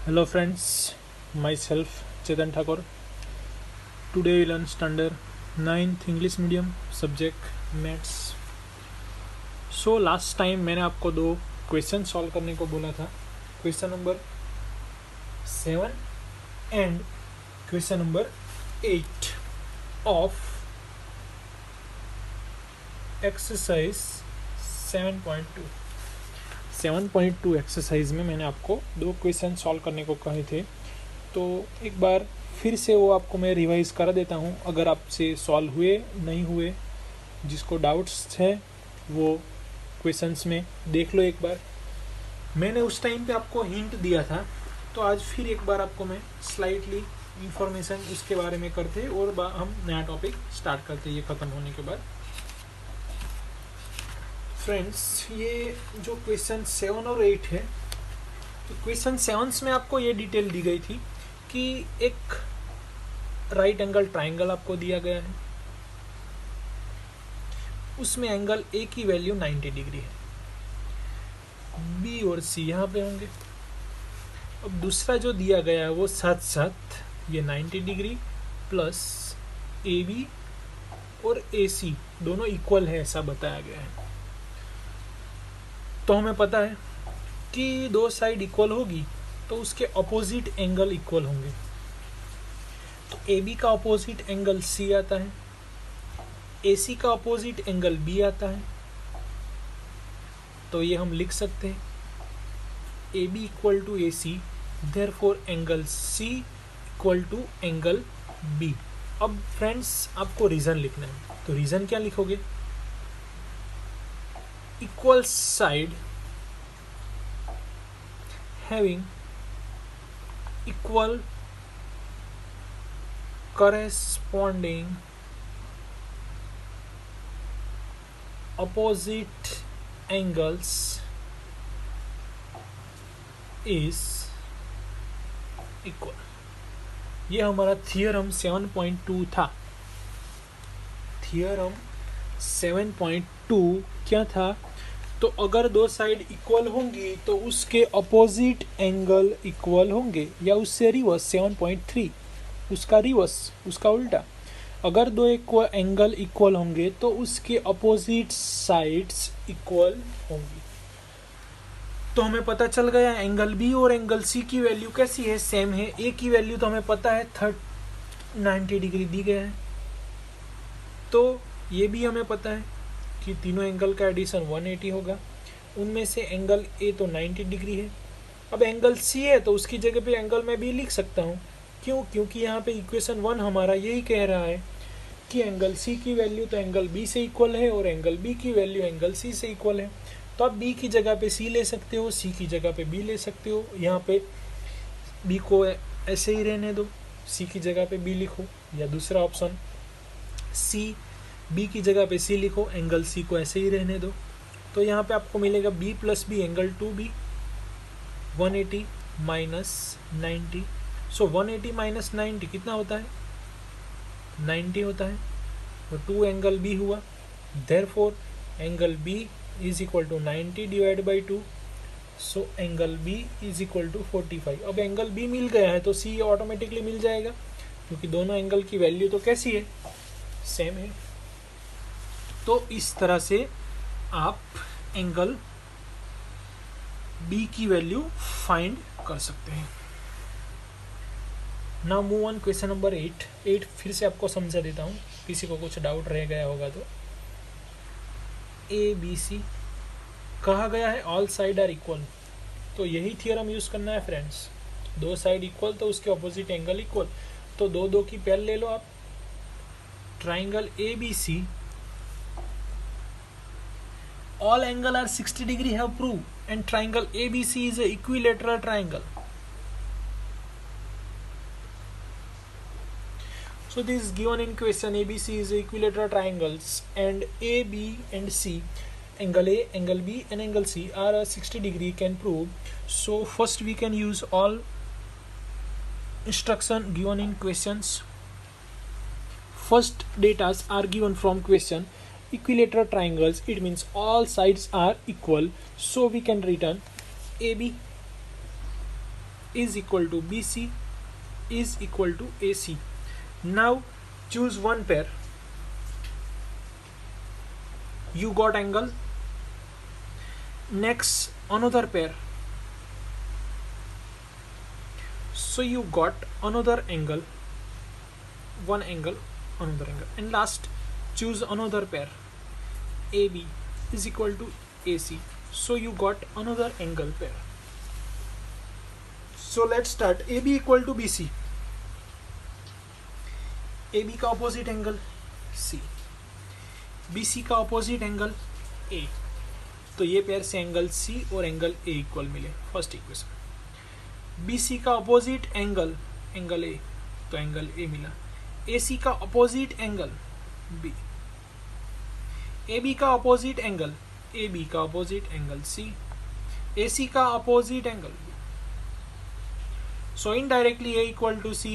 Hello friends, myself Chetan Thakur. Today we learn standard 9th English medium subject maths. So last time मैंने आपको दो question solve करने को बोला था, question number 7 and question number 8 of exercise 7.2. 7.2 exercise में मैंने आपको दो क्वेश्चन सॉल्व करने को कहे थे, तो एक बार फिर से वो आपको मैं रिवाइज करा देता हूँ. अगर आपसे सॉल्व हुए नहीं हुए, जिसको डाउट्स है वो क्वेश्चंस में देख लो एक बार. मैंने उस टाइम पे आपको हिंट दिया था, तो आज फिर एक बार आपको मैं स्लाइटली इंफॉर्मेशन उसके बारे में करते और हम नया टॉपिक स्टार्ट करते ये ख़त्म होने के बाद. फ्रेंड्स, ये जो क्वेश्चन 7 और 8 है, तो क्वेश्चन 7 में आपको ये डिटेल दी गई थी कि एक राइट एंगल ट्राइंगल आपको दिया गया है, उसमें एंगल ए की वैल्यू 90 डिग्री है, बी और सी यहाँ पे होंगे. अब दूसरा जो दिया गया है वो साथ साथ ये 90 डिग्री प्लस ए बी और ए सी दोनों इक्वल है ऐसा बताया गया है. तो हमें पता है कि दो साइड इक्वल होगी तो उसके अपोजिट एंगल इक्वल होंगे. तो ए बी का अपोजिट एंगल सी आता है, ए सी का अपोजिट एंगल बी आता है. तो ये हम लिख सकते हैं A B equal to A C, therefore angle C equal to angle B. अब फ्रेंड्स आपको रीजन लिखना है, तो रीजन क्या लिखोगे? Equal side having equal corresponding opposite angles is equal. ये हमारा थियरम 7.2 था. थियरम 7.2 क्या था? तो अगर दो साइड इक्वल होंगी तो उसके अपोजिट एंगल इक्वल होंगे, या उससे रिवर्स 7.3 उसका रिवर्स, उसका उल्टा. अगर दो एंगल इक्वल होंगे तो उसके अपोजिट साइड्स इक्वल होंगी. तो हमें पता चल गया एंगल बी और एंगल सी की वैल्यू कैसी है, सेम है. ए की वैल्यू तो हमें पता है 90 डिग्री दी गया है, तो ये भी हमें पता है कि तीनों एंगल का एडिशन 180 होगा. उनमें से एंगल ए तो 90 डिग्री है. अब एंगल सी है तो उसकी जगह पे एंगल मैं बी लिख सकता हूँ. क्यों? क्योंकि यहाँ पे इक्वेशन 1 हमारा यही कह रहा है कि एंगल सी की वैल्यू तो एंगल बी से इक्वल है और एंगल बी की वैल्यू एंगल सी से इक्वल है. तो आप बी की जगह पे सी ले सकते हो, सी की जगह पे बी ले सकते हो. यहाँ पे बी को ऐसे ही रहने दो, सी की जगह पे बी लिखो, या दूसरा ऑप्शन सी बी की जगह पे सी लिखो, एंगल सी को ऐसे ही रहने दो. तो यहाँ पे आपको मिलेगा B plus B angle 2b 180 minus 90. So 180 minus 90 कितना होता है? 90 होता है. तो 2 एंगल बी हुआ, therefore angle B is equal to 90 divide by 2. So angle B is equal to 45. अब एंगल बी मिल गया है तो सी ऑटोमेटिकली मिल जाएगा, क्योंकि दोनों एंगल की वैल्यू तो कैसी है? सेम है. तो इस तरह से आप एंगल बी की वैल्यू फाइंड कर सकते हैं. Now move on question number 8 फिर से आपको समझा देता हूँ, किसी को कुछ डाउट रह गया होगा तो. ए बी सी कहा गया है ऑल साइड आर इक्वल, तो यही थियरम यूज करना है फ्रेंड्स. दो साइड इक्वल तो उसके ऑपोजिट एंगल इक्वल. तो दो दो की पेयर ले लो आप. Triangle A B C all angle are 60 degree have proved, and triangle ABC is a equilateral triangle. So this is given in question. ABC is equilateral triangles, and A, B and C, angle A, angle B and angle C are a 60 degree can prove. So first we can use all instruction given in questions. First data are given from question. Equilateral triangles, it means all sides are equal, so we can return AB is equal to BC is equal to AC. Now choose one pair. You got angle. Next another pair. So you got another angle, one angle, another angle, and last choose another pair. AB is equal to AC. So you got another angle pair. So let's start. AB equal to BC. AB का opposite angle C, BC का opposite angle A. तो ये pair से angle C और angle A equal मिले, first equation. BC का opposite angle angle A, तो angle A मिला। AC का अपोजिट एंगल B, AB का अपोजिट एंगल AB का अपोजिट एंगल C, AC का opposite angle B. So indirectly A equal to C,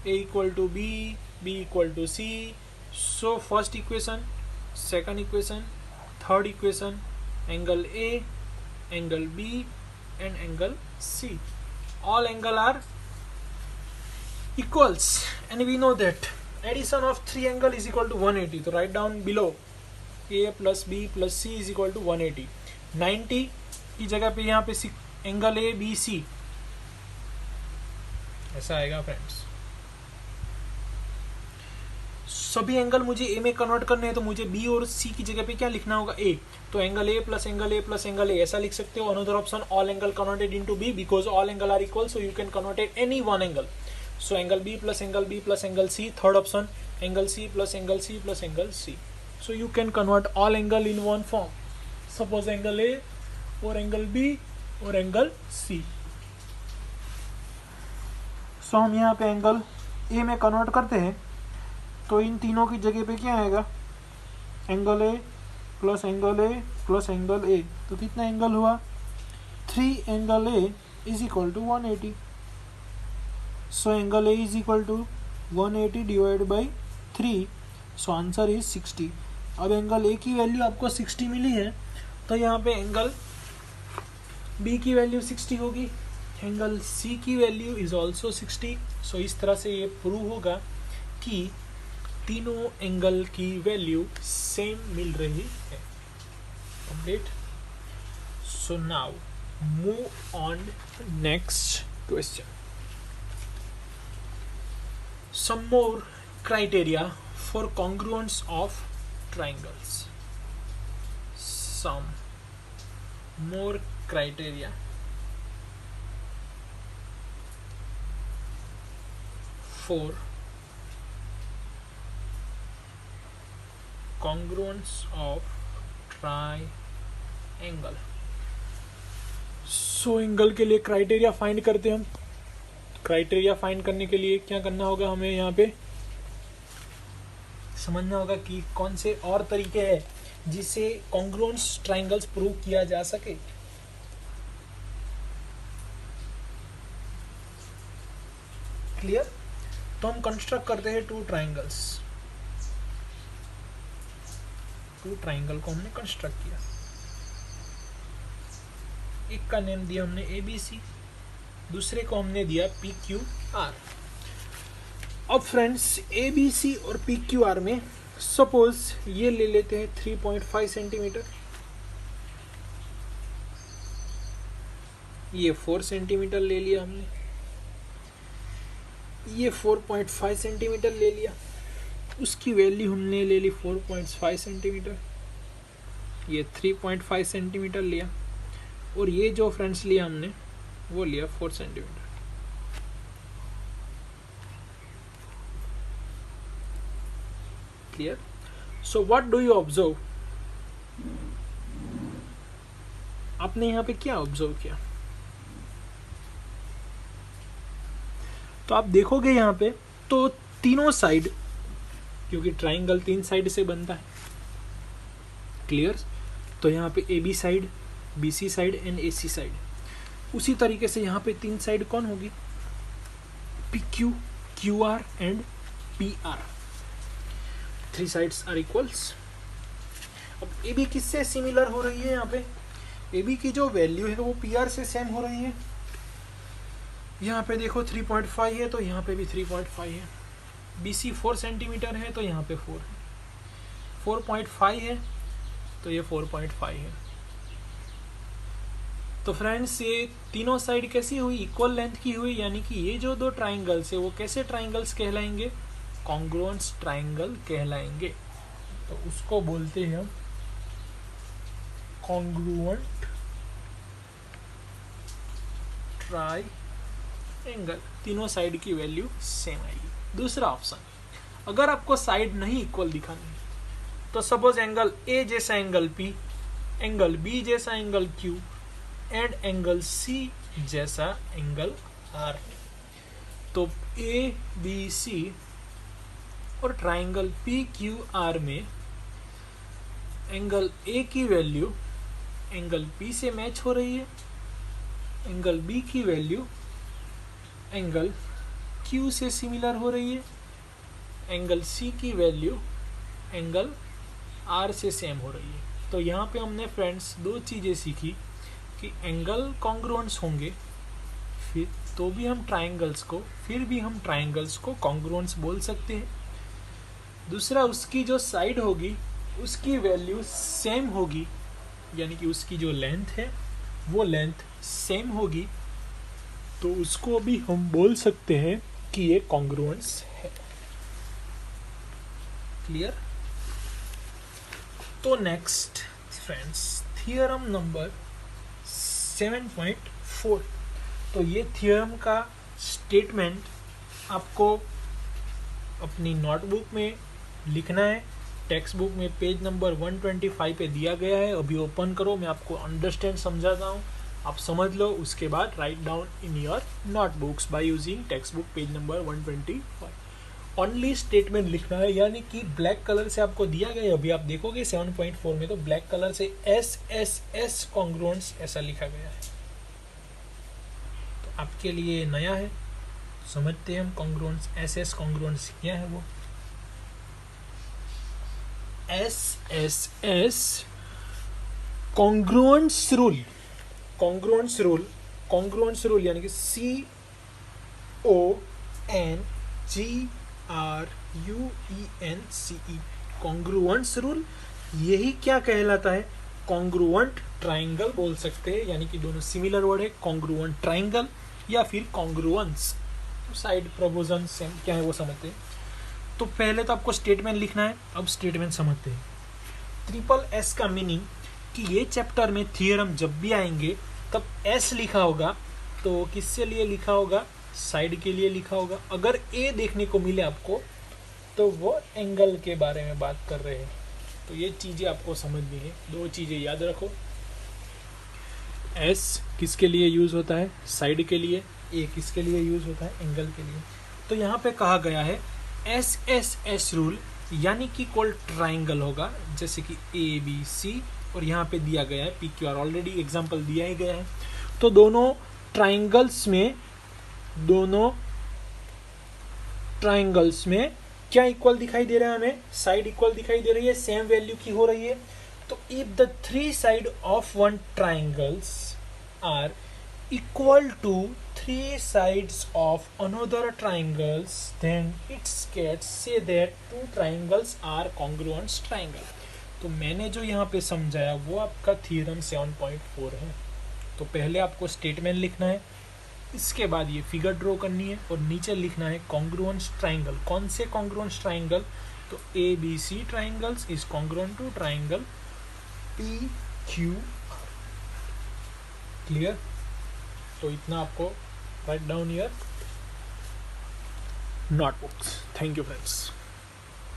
A equal to B, B equal to C. So first equation, second equation, third equation, angle A, angle B and angle C. All angle are equals, and we know that addition of three angle is equal to 180. So write down below A plus B plus C is equal to 180. 90 की जगह पे यहाँ पे angle A B C ऐसा आएगा friends. सभी angle मुझे ए में कन्वर्ट करने हैं, तो मुझे बी और सी की जगह पे क्या लिखना होगा, ए। तो angle A plus angle A plus angle A ऐसा लिख सकते हो। Another option, all angle converted into B, because all angle are equal, so you can converted any one angle. So angle B plus angle C. Third option, angle C plus angle C. So you can convert all angle in one form, suppose angle A और angle B और angle C. So हम यहाँ पे angle A में convert करते हैं, तो इन तीनों की जगह पे क्या आएगा, angle A plus angle A. तो कितना एंगल हुआ, 3 angle A is equal to 180। So angle A is equal to 180 divide by 3। So answer is 60। अब एंगल ए की वैल्यू आपको 60 मिली है, तो यहाँ पे एंगल बी की वैल्यू 60 होगी, एंगल सी की वैल्यू इज ऑल्सो 60। सो इस तरह से ये प्रूव होगा कि तीनों एंगल की वैल्यू सेम मिल रही है। Complete. So now move on next question. Some more criteria for congruence of triangles. Some more criteria for congruence of triangle। So angle के लिए क्राइटेरिया फाइंड करते हैं हम। क्राइटेरिया फाइंड करने के लिए क्या करना होगा, हमें यहाँ पे समझना होगा कि कौन से और तरीके हैं जिससे कॉन्ग्रुएंस ट्राइंगल्स प्रूव किया जा सके। क्लियर। तो हम कंस्ट्रक्ट करते हैं टू ट्राइंगल्स। टू ट्राइंगल को हमने कंस्ट्रक्ट किया। एक का नेम दिया हमने ABC, दूसरे को हमने दिया PQR। अब फ्रेंड्स ABC और PQR में सपोज ये ले लेते हैं 3.5 सेंटीमीटर, ये 4 सेंटीमीटर ले लिया हमने, ये 4.5 सेंटीमीटर ले लिया, उसकी वैल्यू हमने ले ली 4.5 सेंटीमीटर, ये 3.5 सेंटीमीटर लिया, और ये जो फ्रेंड्स लिया हमने वो लिया 4 centimetre. Clear. So what do you observe, आपने यहाँ पे क्या ऑब्जर्व किया, तो आप देखोगे यहाँ पे तो तीनों साइड, क्योंकि ट्राइंगल 3 साइड से बनता है। क्लियर। तो यहाँ पे AB side, BC side and AC side. उसी तरीके से यहाँ पे 3 साइड कौन होगी, PQ, QR and PR। 3 sides are equals. अब AB किससे सिमिलर हो रही है, यहाँ पे AB की जो वैल्यू है वो PR से सेम हो रही है। यहाँ पे देखो 3.5 है तो यहाँ पे भी 3.5 है। BC 4 सेंटीमीटर है तो यहाँ पे 4 है। 4.5 है तो ये 4.5 है। तो फ्रेंड्स ये तीनों साइड कैसी हुई, इक्वल लेंथ की हुई, यानी कि ये जो दो ट्राइंगल्स है वो कैसे ट्राइंगल्स कहलाएंगे, कॉन्ग्रुएंस ट्राइंगल कहलाएंगे। तो उसको बोलते हैं हम कॉन्ग्रुएंट ट्राइंगल। तीनों साइड की वैल्यू सेम आएगी। दूसरा ऑप्शन, अगर आपको साइड नहीं इक्वल दिखानी है तो सपोज एंगल ए जैसा एंगल P, एंगल B जैसा angle Q and angle C जैसा एंगल R। तो ABC और ट्राइंगल PQR में एंगल A की वैल्यू एंगल P से मैच हो रही है, एंगल B की वैल्यू एंगल Q से सिमिलर हो रही है, एंगल C की वैल्यू एंगल R से सेम हो रही है। तो यहाँ पे हमने फ्रेंड्स दो चीज़ें सीखी कि एंगल कॉन्ग्रुएंस होंगे फिर तो भी हम ट्राइंगल्स को कॉन्ग्रुएंस बोल सकते हैं। दूसरा, उसकी जो साइड होगी उसकी वैल्यू सेम होगी, यानी कि उसकी जो लेंथ है वो लेंथ सेम होगी, तो उसको भी हम बोल सकते हैं कि ये कॉन्ग्रुएंस है। क्लियर? तो नेक्स्ट फ्रेंड्स, थ्योरम नंबर 7.4। तो ये थ्योरम का स्टेटमेंट आपको अपनी नोटबुक में लिखना है। टेक्स्ट बुक में पेज नंबर 125 पे दिया गया है। अभी ओपन करो, मैं आपको अंडरस्टैंड समझाता हूँ, आप समझ लो, उसके बाद write down in your notebooks by using text book page number 125। Only statement लिखना है, यानी कि ब्लैक कलर से आपको दिया गया है। अभी आप देखोगे 7.4 में तो ब्लैक कलर से SSS कॉन्ग्रुएंस ऐसा लिखा गया है। तो आपके लिए नया है, समझते हैं हम कॉन्ग्रुएंस। SS कॉन्ग्रुएंस क्या है वो? SSS congruence rule. Congruence rule यानी कि CONGRUENCE कॉन्ग्रुएंस रूल। यही क्या कहलाता है? कॉन्ग्रुएंट ट्राइंगल बोल सकते हैं, यानी कि दोनों सिमिलर वर्ड है, कॉन्ग्रुएंट ट्राइंगल या फिर कॉन्ग्रुएंस। साइड प्रपोजन सेम क्या है वो समझते हैं। तो पहले तो आपको स्टेटमेंट लिखना है, अब स्टेटमेंट समझते हैं। SSS का मीनिंग कि ये चैप्टर में थ्योरम जब भी आएंगे तब S लिखा होगा, तो किससे लिए लिखा होगा? साइड के लिए लिखा होगा। अगर A देखने को मिले आपको तो वो एंगल के बारे में बात कर रहे हैं। तो ये चीज़ें आपको समझनी है, दो चीज़ें याद रखो। S किसके लिए यूज़ होता है? साइड के लिए। A किसके लिए यूज़ होता है? एंगल के लिए। तो यहाँ पे कहा गया है SSS रूल, यानी कि कोई ट्राइंगल होगा जैसे कि ABC और यहाँ पे दिया गया है PQR, ऑलरेडी एग्जांपल दिया ही गया है। तो दोनों ट्राइंगल्स में क्या इक्वल दिखाई दे रहा है हमें? साइड इक्वल दिखाई दे रही है, सेम वैल्यू की हो रही है। तो if the three side of one triangles are equal to three sides of another triangles, then it gets say that two triangles are congruent triangle। तो मैंने जो यहाँ पे समझाया वो आपका थ्योरम 7.4 है। तो पहले आपको स्टेटमेंट लिखना है, इसके बाद ये फिगर ड्रॉ करनी है और नीचे लिखना है कॉन्ग्रुएंट ट्राइंगल। कौन से कॉन्ग्रुएंट ट्राइंगल? तो ABC triangles is congruent to triangle PQR। Clear? तो इतना आपको write down your notebooks. Thank you friends.